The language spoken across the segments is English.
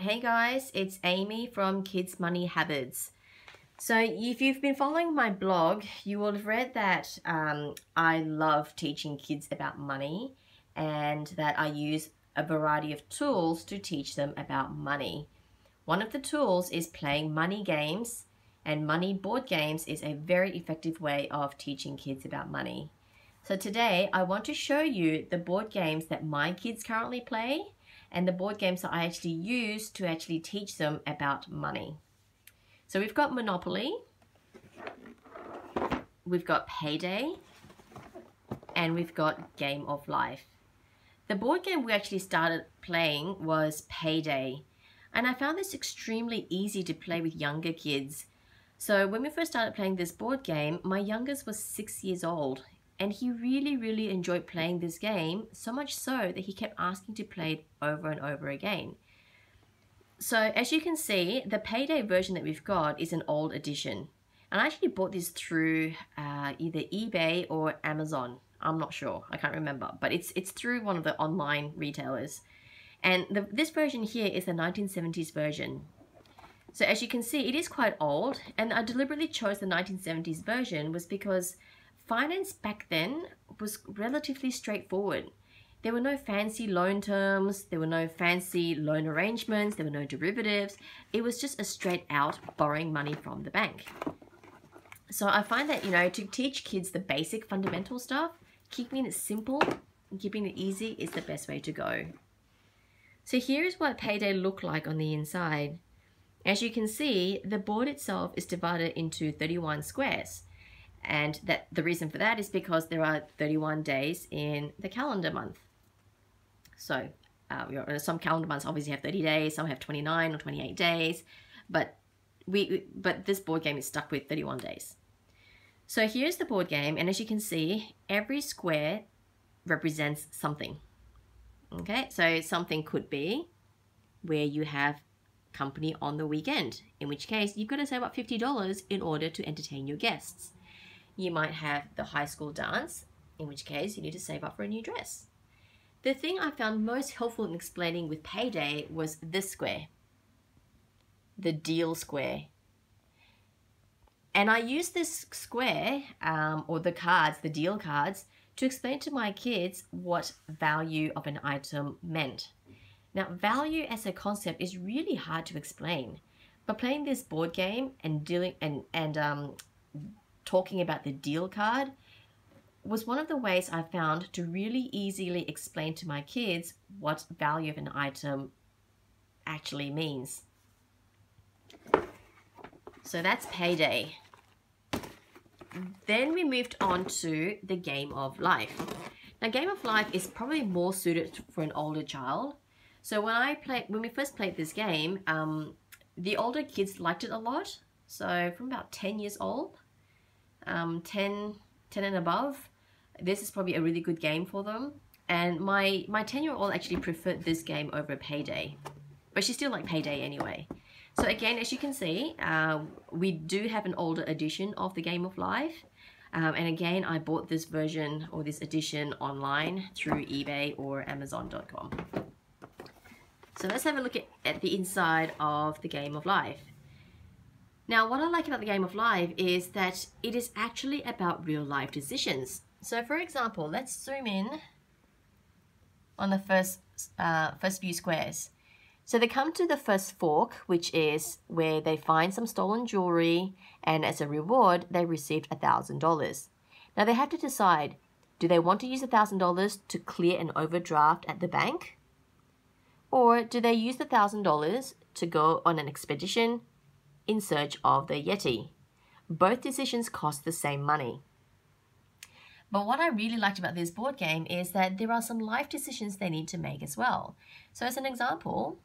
Hey guys, it's Amy from Kids Money Habits. So if you've been following my blog, you will have read that I love teaching kids about money and that I use a variety of tools to teach them about money. One of the tools is playing money games, and money board games is a very effective way of teaching kids about money. So today I want to show you the board games that my kids currently play and the board games that I actually use to actually teach them about money. So we've got Monopoly, we've got Payday, and we've got Game of Life. The board game we actually started playing was Payday, and I found this extremely easy to play with younger kids. So when we first started playing this board game, my youngest was 6 years old. And he really enjoyed playing this game, so much so that he kept asking to play it over and over again. So as you can see, the Payday version that we've got is an old edition. And I actually bought this through either eBay or Amazon. I'm not sure, I can't remember. But it's through one of the online retailers. And this version here is the 1970s version. So as you can see, it is quite old. And I deliberately chose the 1970s version was because finance back then was relatively straightforward. There were no fancy loan terms, there were no fancy loan arrangements, there were no derivatives. It was just a straight out borrowing money from the bank. So I find that, to teach kids the basic fundamental stuff, keeping it simple and keeping it easy is the best way to go. So here is what Payday looked like on the inside. As you can see, the board itself is divided into 31 squares. And the reason for that is because there are 31 days in the calendar month. So some calendar months obviously have 30 days, some have 29 or 28 days, but this board game is stuck with 31 days. So here's the board game, and as you can see, every square represents something. Okay, so something could be where you have company on the weekend, in which case you've got to save up $50 in order to entertain your guests. You might have the high school dance, in which case you need to save up for a new dress. The thing I found most helpful in explaining with Payday was this square, the deal square. And I used this square, or the cards, the deal cards, to explain to my kids what value of an item meant. Now, value as a concept is really hard to explain, but playing this board game and talking about the deal card was one of the ways I found to really easily explain to my kids what value of an item actually means. So that's Payday. Then we moved on to the Game of Life. Now, Game of Life is probably more suited for an older child. So when we first played this game, the older kids liked it a lot. So from about 10 years old, 10 and above, this is probably a really good game for them. And my 10-year-old actually preferred this game over Payday, but she still liked Payday anyway. So again, as you can see, we do have an older edition of the Game of Life. And again, I bought this version or this edition online through eBay or Amazon.com. So let's have a look at the inside of the Game of Life. Now, what I like about the Game of Life is that it is actually about real life decisions. So for example, let's zoom in on the first few squares. So they come to the first fork, which is where they find some stolen jewelry, and as a reward, they received $1,000. Now they have to decide, do they want to use $1,000 to clear an overdraft at the bank? Or do they use the $1,000 to go on an expedition in search of the Yeti? Both decisions cost the same money. But what I really liked about this board game is that there are some life decisions they need to make as well. So as an example,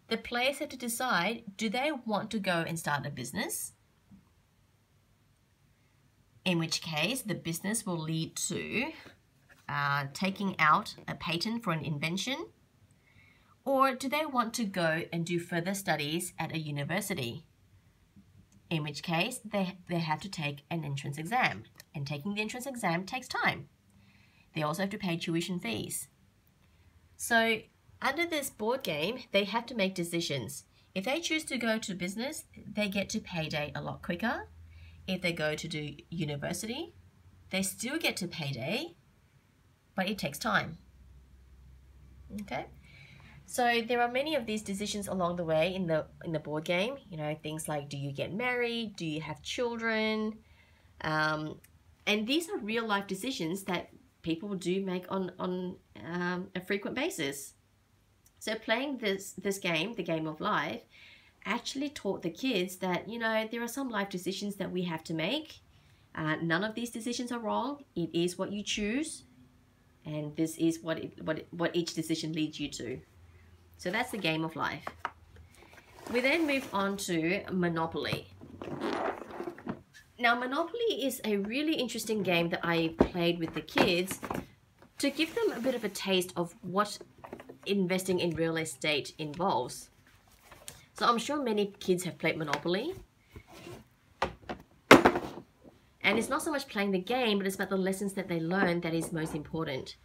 the players have to decide, do they want to go and start a business? In which case, the business will lead to taking out a patent for an invention. Or do they want to go and do further studies at a university? In which case, they have to take an entrance exam. And taking the entrance exam takes time. They also have to pay tuition fees. So Under this board game, they have to make decisions. If they choose to go to business, they get to payday a lot quicker. If they go to do university, they still get to payday, but it takes time. Okay, so there are many of these decisions along the way in the board game. You know, things like, do you get married? Do you have children? And these are real life decisions that people do make on a frequent basis. So playing this game, the game of life, actually taught the kids that, you know, there are some life decisions that we have to make. None of these decisions are wrong. It is what you choose, and this is what each decision leads you to. So that's the game of life. We then move on to Monopoly. Now, Monopoly is a really interesting game that I played with the kids to give them a bit of a taste of what investing in real estate involves. So I'm sure many kids have played Monopoly. And it's not so much playing the game, but it's about the lessons that they learn that is most important.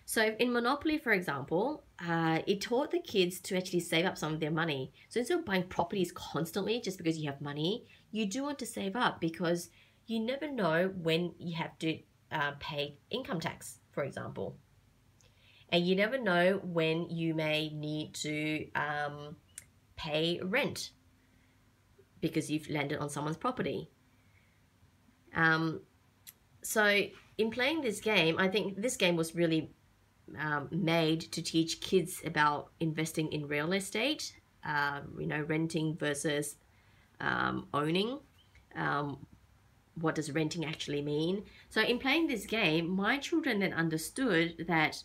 So in Monopoly, for example, it taught the kids to actually save up some of their money. So instead of buying properties constantly just because you have money, you do want to save up because you never know when you have to pay income tax, for example. And you never know when you may need to pay rent because you've landed on someone's property. So in playing this game, I think this game was really made to teach kids about investing in real estate, you know, renting versus owning. What does renting actually mean? So in playing this game, my children then understood that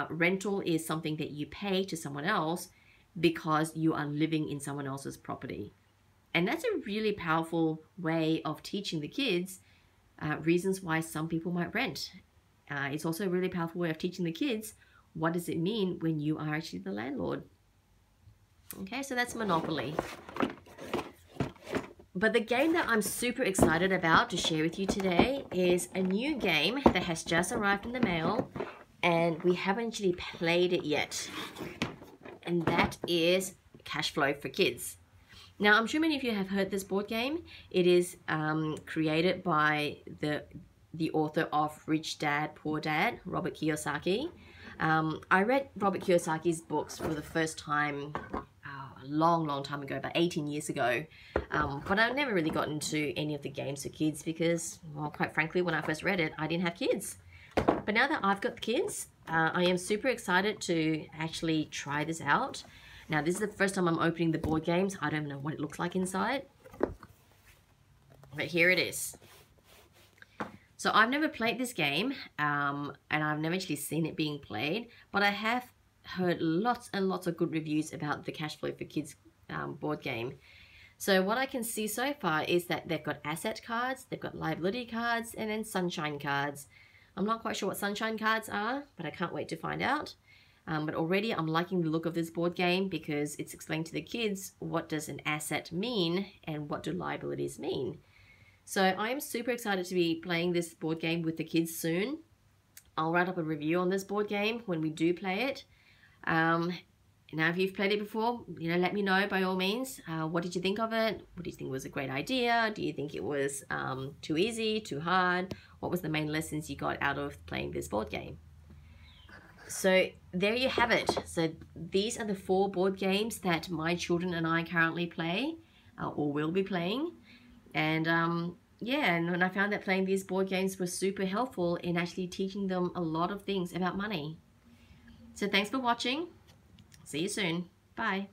rental is something that you pay to someone else because you are living in someone else's property. And that's a really powerful way of teaching the kids reasons why some people might rent. It's also a really powerful way of teaching the kids what does it mean when you are actually the landlord. Okay, so that's Monopoly. But the game that I'm super excited about to share with you today is a new game that has just arrived in the mail and we haven't actually played it yet. And that is Cash Flow for Kids. Now, I'm sure many of you have heard this board game. It is created by the author of Rich Dad, Poor Dad, Robert Kiyosaki. I read Robert Kiyosaki's books for the first time a long time ago, about 18 years ago. But I've never really got into any of the games for kids because, well, quite frankly, when I first read it, I didn't have kids. But now that I've got kids, I am super excited to actually try this out. Now, this is the first time I'm opening the board games. I don't know what it looks like inside. But here it is. So I've never played this game, and I've never actually seen it being played, but I have heard lots and lots of good reviews about the Cash Flow for Kids board game. So what I can see so far is that they've got asset cards, they've got liability cards, and then sunshine cards. I'm not quite sure what sunshine cards are, but I can't wait to find out. But already I'm liking the look of this board game because it's explained to the kids what does an asset mean and what do liabilities mean. So I'm super excited to be playing this board game with the kids soon. I'll write up a review on this board game when we do play it. Now, if you've played it before, you know, let me know by all means. What did you think of it? What do you think was a great idea? Do you think it was too easy, too hard? What was the main lessons you got out of playing this board game? So there you have it. So these are the 4 board games that my children and I currently play or will be playing. And yeah, and I found that playing these board games was super helpful in actually teaching them a lot of things about money. So thanks for watching. See you soon. Bye.